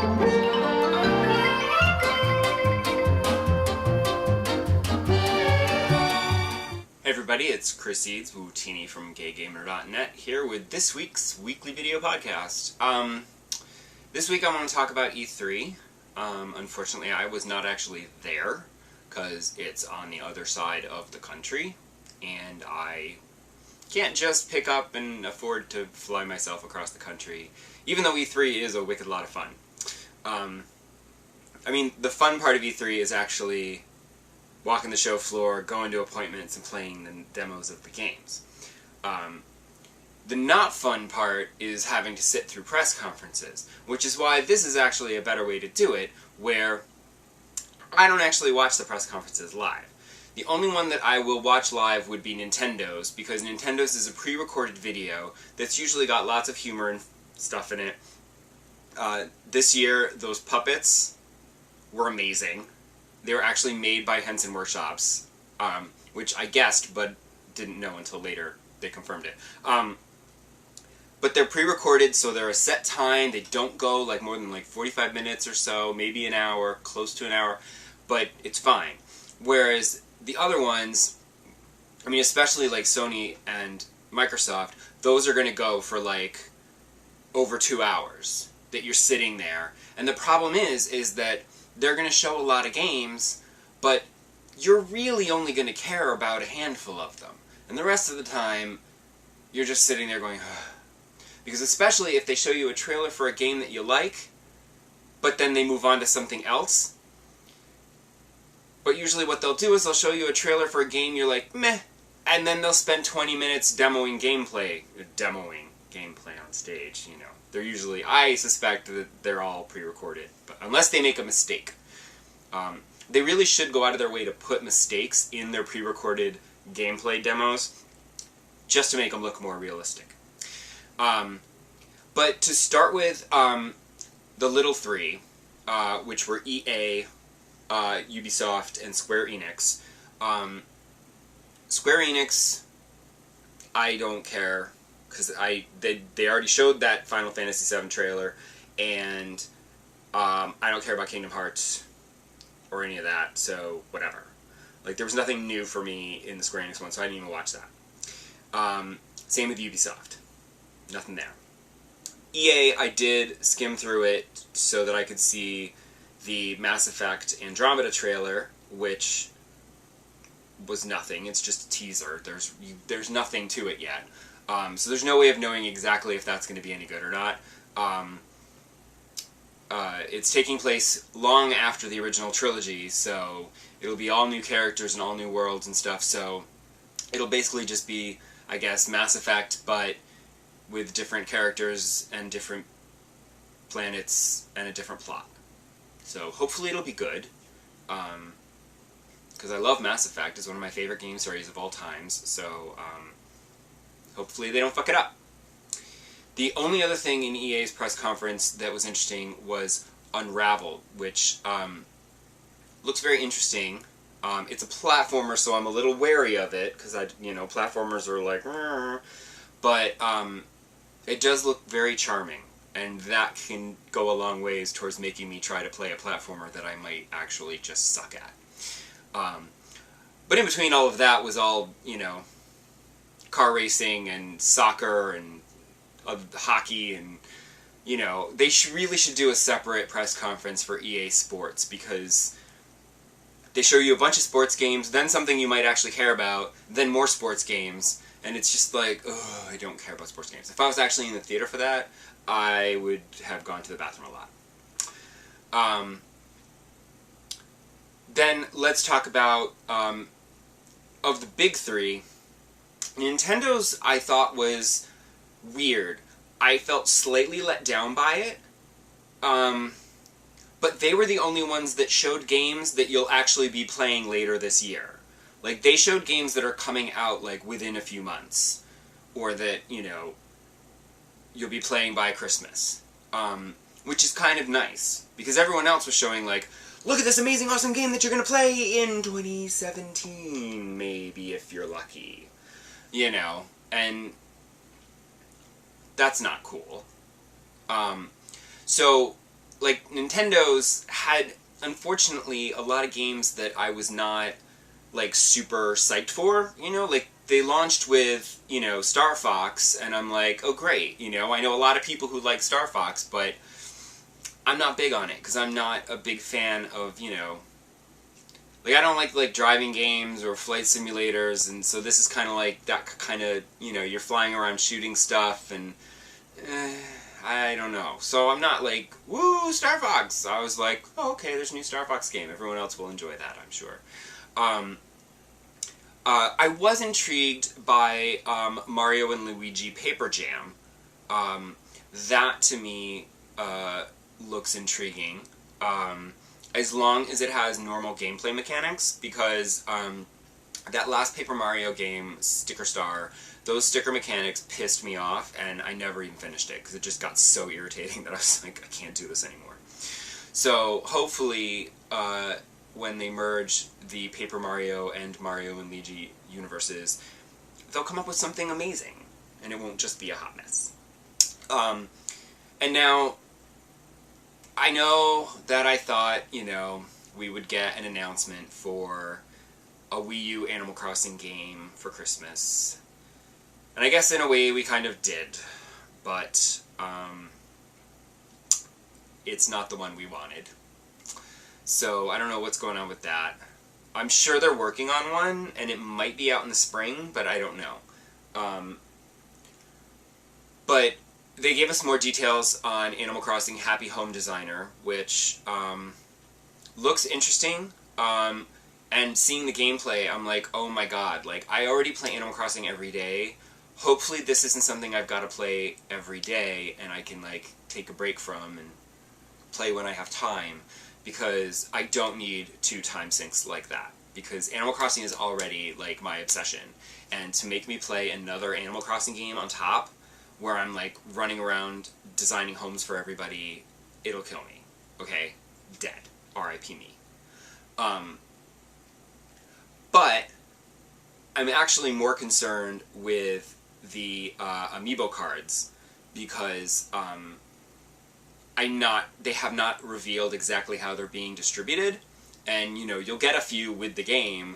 Hey everybody, it's Chris Eads, Wootini from GayGamer.net, here with this week's weekly video podcast. This week I want to talk about E3. Unfortunately, I was not actually there, because it's on the other side of the country, and I can't just pick up and afford to fly myself across the country, even though E3 is a wicked lot of fun. I mean, the fun part of E3 is actually walking the show floor, going to appointments, and playing the demos of the games. The not fun part is having to sit through press conferences, which is why this is actually a better way to do it, where I don't actually watch the press conferences live. The only one that I will watch live would be Nintendo's, because Nintendo's is a pre-recorded video that's usually got lots of humor and stuff in it. This year, those puppets were amazing. They were actually made by Henson Workshops, which I guessed, but didn't know until later they confirmed it. But they're pre-recorded, so they're a set time. They don't go like more than 45 minutes or so, maybe an hour, close to an hour, but it's fine. Whereas the other ones, I mean, especially like Sony and Microsoft, those are going to go for over 2 hours that you're sitting there. And the problem is that they're going to show a lot of games, but you're really only going to care about a handful of them. And the rest of the time, you're just sitting there going, ugh. Because especially if they show you a trailer for a game that you like, but then they move on to something else. But usually what they'll do is they'll show you a trailer for a game you're like, meh, and then they'll spend 20 minutes demoing gameplay on stage, you know. They're usually, I suspect that they're all pre-recorded, but unless they make a mistake. They really should go out of their way to put mistakes in their pre-recorded gameplay demos, just to make them look more realistic. But to start with, the little three, which were EA, Ubisoft, and Square Enix. Square Enix, I don't care, because they already showed that Final Fantasy VII trailer, and I don't care about Kingdom Hearts or any of that, so whatever. There was nothing new for me in the Square Enix one, so I didn't even watch that. Same with Ubisoft. Nothing there. EA, I did skim through it so that I could see the Mass Effect Andromeda trailer, which was nothing. It's just a teaser. There's nothing to it yet. So there's no way of knowing exactly if that's going to be any good or not. It's taking place long after the original trilogy, so it'll be all new characters and all new worlds and stuff, so it'll basically just be, I guess, Mass Effect, but with different characters and different planets and a different plot. So hopefully it'll be good, because I love Mass Effect. It's one of my favorite game series of all times, so hopefully they don't fuck it up. The only other thing in EA's press conference that was interesting was Unraveled, which looks very interesting. It's a platformer, so I'm a little wary of it, because platformers are like, but it does look very charming, and that can go a long ways towards making me try to play a platformer that I might actually just suck at. But in between all of that was all, car racing and soccer and hockey, and they really should do a separate press conference for EA Sports, because they show you a bunch of sports games, then something you might actually care about, then more sports games, and it's just like, ugh, I don't care about sports games. If I was actually in the theater for that, I would have gone to the bathroom a lot. Then let's talk about, of the big three, Nintendo's I thought was weird. I felt slightly let down by it, but they were the only ones that showed games that you'll actually be playing later this year. They showed games that are coming out, within a few months, or that, you'll be playing by Christmas, which is kind of nice, because everyone else was showing, look at this amazing, awesome game that you're going to play in 2017, maybe, if you're lucky, and that's not cool. So like, Nintendo's had, unfortunately, a lot of games that I was not, like, super psyched for, you know? Like, they launched with, you know, Star Fox, and I'm like, oh, great, you know? I know a lot of people who like Star Fox, but I'm not big on it, because I'm not a big fan of, you know... Like, I don't like driving games or flight simulators, and so this is kind of like that kind of, you know, you're flying around shooting stuff, and... I don't know. So I'm not like, woo, Star Fox! I was like, oh, okay, there's a new Star Fox game. Everyone else will enjoy that, I'm sure. I was intrigued by Mario and Luigi Paper Jam. That, to me, looks intriguing. As long as it has normal gameplay mechanics, because that last Paper Mario game, Sticker Star, those sticker mechanics pissed me off, and I never even finished it, because it just got so irritating that I was like, I can't do this anymore. So, hopefully, when they merge the Paper Mario and Mario and Luigi universes, they'll come up with something amazing, and it won't just be a hot mess. And now, I know that I thought, you know, we would get an announcement for a Wii U Animal Crossing game for Christmas. And I guess in a way we kind of did, but it's not the one we wanted. So I don't know what's going on with that. I'm sure they're working on one, and it might be out in the spring, but I don't know. But they gave us more details on Animal Crossing Happy Home Designer, which looks interesting. And seeing the gameplay, I'm like, oh my god, like, I already play Animal Crossing every day. Hopefully this isn't something I've got to play every day, and I can, like, take a break from and play when I have time, because I don't need 2 time sinks like that. Because Animal Crossing is already, like, my obsession. And to make me play another Animal Crossing game on top, where I'm, like, running around designing homes for everybody, it'll kill me. Okay? Dead. R.I.P. me. But I'm actually more concerned with the amiibo cards, because they have not revealed exactly how they're being distributed, and, you know, you'll get a few with the game,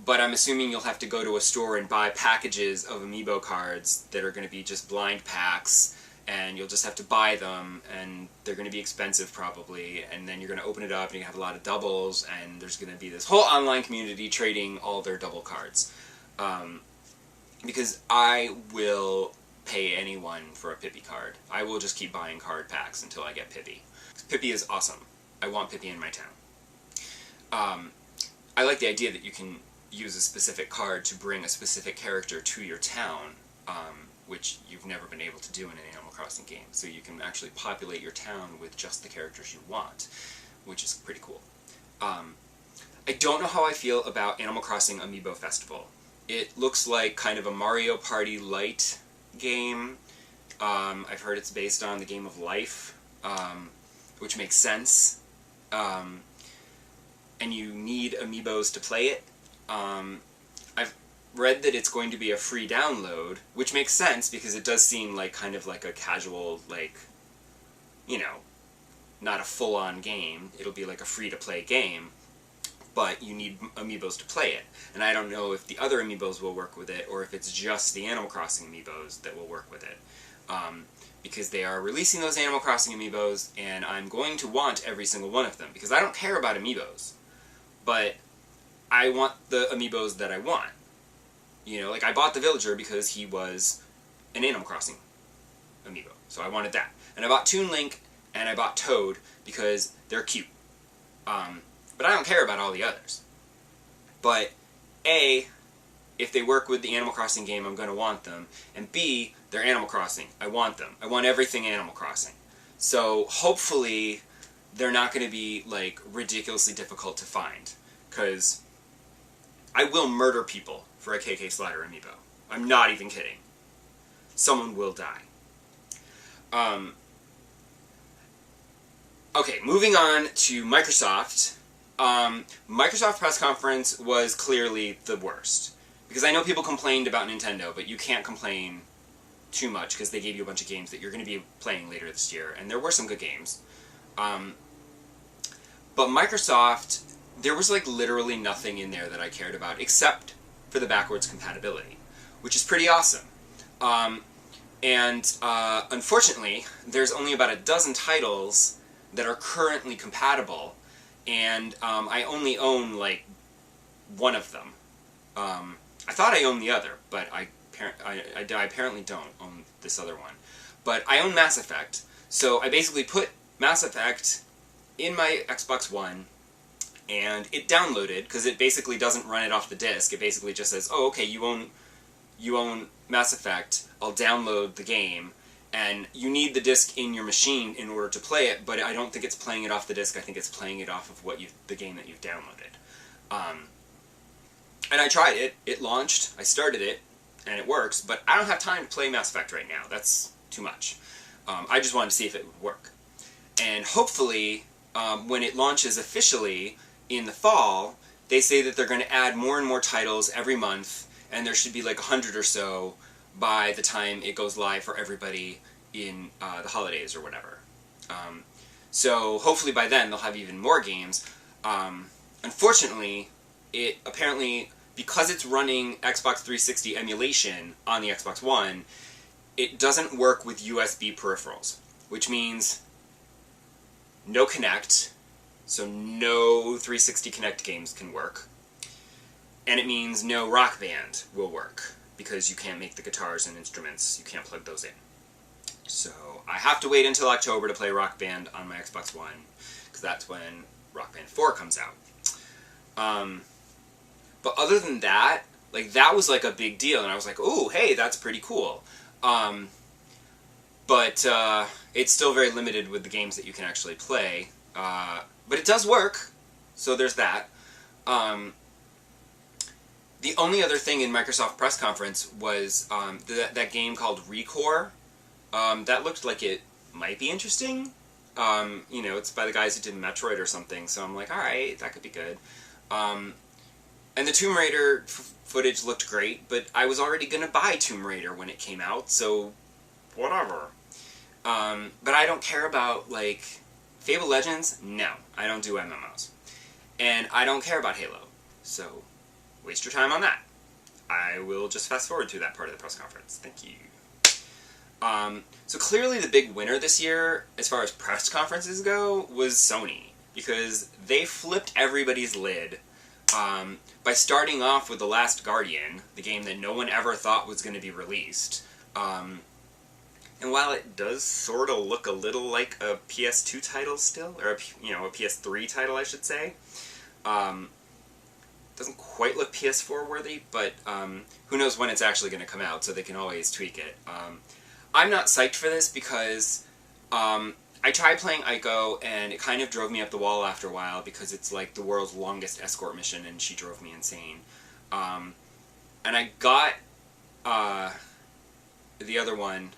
but I'm assuming you'll have to go to a store and buy packages of amiibo cards that are going to be just blind packs, and you'll just have to buy them, and they're going to be expensive probably, and then you're going to open it up and you have a lot of doubles, and there's going to be this whole online community trading all their double cards. Because I will pay anyone for a Pippi card. I will just keep buying card packs until I get Pippi. Pippi is awesome. I want Pippi in my town. I like the idea that you can use a specific card to bring a specific character to your town, which you've never been able to do in an Animal Crossing game. So you can actually populate your town with just the characters you want, which is pretty cool. I don't know how I feel about Animal Crossing Amiibo Festival. It looks like kind of a Mario Party Light game. I've heard it's based on the game of Life, which makes sense. And you need amiibos to play it. I've read that it's going to be a free download, which makes sense because it does seem like kind of like a casual, like, you know, not a full-on game. It'll be like a free-to-play game, but you need amiibos to play it. And I don't know if the other amiibos will work with it, or if it's just the Animal Crossing amiibos that will work with it. Because they are releasing those Animal Crossing amiibos, and I'm going to want every single one of them, because I don't care about amiibos, but I want the amiibos that I want. You know, like, I bought the Villager because he was an Animal Crossing amiibo, so I wanted that. And I bought Toon Link, and I bought Toad, because they're cute. But I don't care about all the others. But, A, if they work with the Animal Crossing game, I'm going to want them. And B, they're Animal Crossing. I want them. I want everything Animal Crossing. So, hopefully, they're not going to be, like, ridiculously difficult to find. Because I will murder people for a KK Slider amiibo. I'm not even kidding. Someone will die. Okay, moving on to Microsoft. Microsoft press conference was clearly the worst. Because I know people complained about Nintendo, but you can't complain too much because they gave you a bunch of games that you're going to be playing later this year, and there were some good games. But Microsoft, there was like literally nothing in there that I cared about except for the backwards compatibility, which is pretty awesome. Unfortunately, there's only about a dozen titles that are currently compatible, and I only own like one of them. I thought I owned the other, but I apparently don't own this other one. But I own Mass Effect, so I basically put Mass Effect in my Xbox One, and it downloaded, because it basically doesn't run it off the disc. It basically just says, oh, okay, you own Mass Effect, I'll download the game, and you need the disc in your machine in order to play it, but I don't think it's playing it off the disc, I think it's playing it off of the game that you've downloaded. And I tried it, it launched, I started it, and it works, but I don't have time to play Mass Effect right now. That's too much. I just wanted to see if it would work. And hopefully, when it launches officially in the fall, they say that they're going to add more and more titles every month, and there should be like 100 or so by the time it goes live for everybody in the holidays or whatever. So hopefully by then they'll have even more games. Unfortunately, it apparently, because it's running Xbox 360 emulation on the Xbox One, it doesn't work with USB peripherals, which means no Kinect, so no 360 Kinect games can work, and it means no Rock Band will work, because you can't make the guitars and instruments, you can't plug those in. So I have to wait until October to play Rock Band on my Xbox One, because that's when Rock Band 4 comes out. But other than that, like, that was like a big deal, and I was like, ooh, hey, that's pretty cool. But it's still very limited with the games that you can actually play. But it does work, so there's that. The only other thing in Microsoft press conference was that game called Recore. That looked like it might be interesting. You know, it's by the guys who did Metroid or something, so I'm like, alright, that could be good. And the Tomb Raider footage looked great, but I was already going to buy Tomb Raider when it came out, so whatever. But I don't care about, like, Fable Legends? No, I don't do MMOs. And I don't care about Halo, so waste your time on that. I will just fast forward to that part of the press conference. Thank you. So clearly the big winner this year, as far as press conferences go, was Sony, because they flipped everybody's lid by starting off with The Last Guardian, the game that no one ever thought was going to be released. And while it does sort of look a little like a PS2 title still, or a PS3 title, I should say, doesn't quite look PS4 worthy, but who knows when it's actually going to come out, so they can always tweak it. I'm not psyched for this because I tried playing Ico, and it kind of drove me up the wall after a while, because it's like the world's longest escort mission, and she drove me insane. And I got the other one,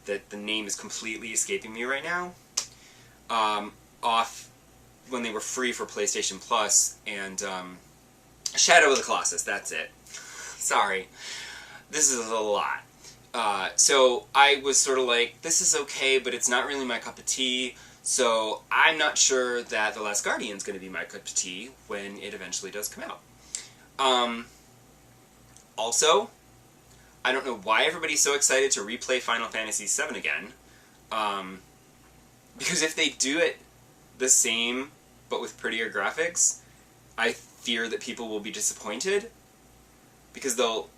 that the name is completely escaping me right now, off when they were free for PlayStation Plus, and Shadow of the Colossus, that's it. Sorry. This is a lot. So I was sort of like, this is okay, but it's not really my cup of tea, so I'm not sure that The Last Guardian's going to be my cup of tea when it eventually does come out. Also, I don't know why everybody's so excited to replay Final Fantasy VII again, because if they do it the same, but with prettier graphics, I fear that people will be disappointed, because they'll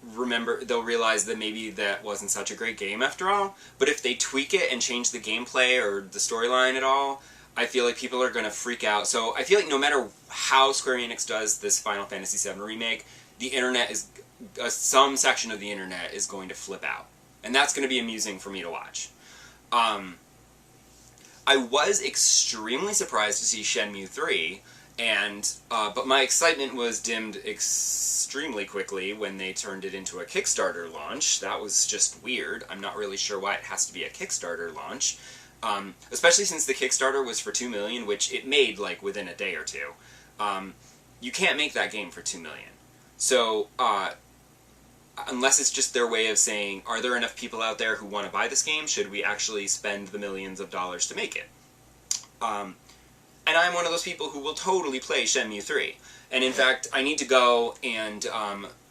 realize that maybe that wasn't such a great game after all. But if they tweak it and change the gameplay or the storyline at all, I feel like people are going to freak out. So I feel like no matter how Square Enix does this Final Fantasy VII remake, the internet is, some section of the internet is going to flip out. And that's going to be amusing for me to watch. I was extremely surprised to see Shenmue 3, but my excitement was dimmed extremely quickly when they turned it into a Kickstarter launch. That was just weird. I'm not really sure why it has to be a Kickstarter launch, especially since the Kickstarter was for $2 million, which it made like within a day or two. You can't make that game for $2 million. So unless it's just their way of saying, are there enough people out there who want to buy this game? Should we actually spend the millions of dollars to make it? And I'm one of those people who will totally play Shenmue 3. And in fact, I need to go and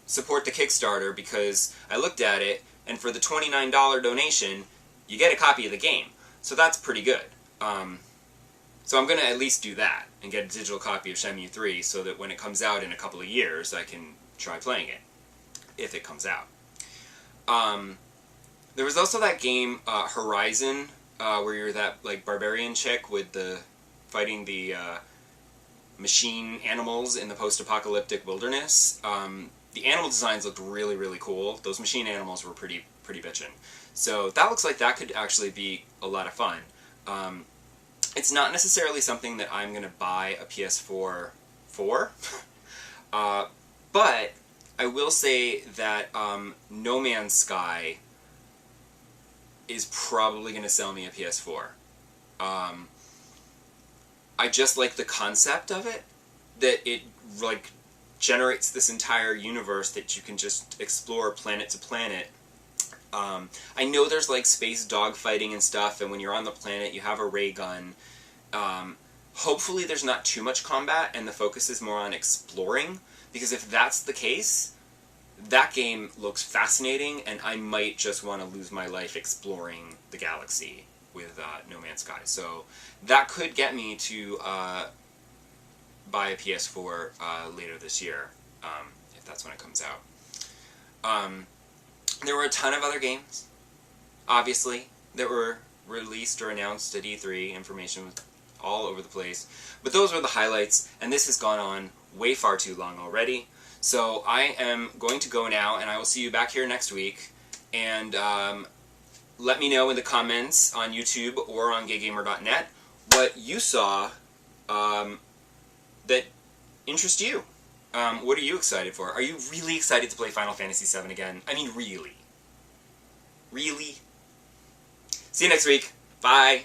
support the Kickstarter because I looked at it, and for the $29 donation, you get a copy of the game. So that's pretty good. So I'm going to at least do that and get a digital copy of Shenmue 3 so that when it comes out in a couple of years, I can try playing it, if it comes out. There was also that game, Horizon, where you're that like barbarian chick with the fighting the machine animals in the post-apocalyptic wilderness. The animal designs looked really, really cool. Those machine animals were pretty bitchin'. So that looks like that could actually be a lot of fun. It's not necessarily something that I'm going to buy a PS4 for, but I will say that No Man's Sky is probably going to sell me a PS4. I just like the concept of it, that it like generates this entire universe that you can just explore planet to planet. I know there's like space dogfighting and stuff, and when you're on the planet you have a ray gun. Hopefully there's not too much combat and the focus is more on exploring, because if that's the case, that game looks fascinating and I might just want to lose my life exploring the galaxy with No Man's Sky. So that could get me to buy a PS4 later this year, if that's when it comes out. There were a ton of other games, obviously, that were released or announced at E3. Information was all over the place. But those were the highlights, and this has gone on way far too long already. So I am going to go now, and I will see you back here next week. And let me know in the comments on YouTube or on gaygamer.net what you saw that interests you. What are you excited for? Are you really excited to play Final Fantasy VII again? I mean, really? Really? See you next week. Bye.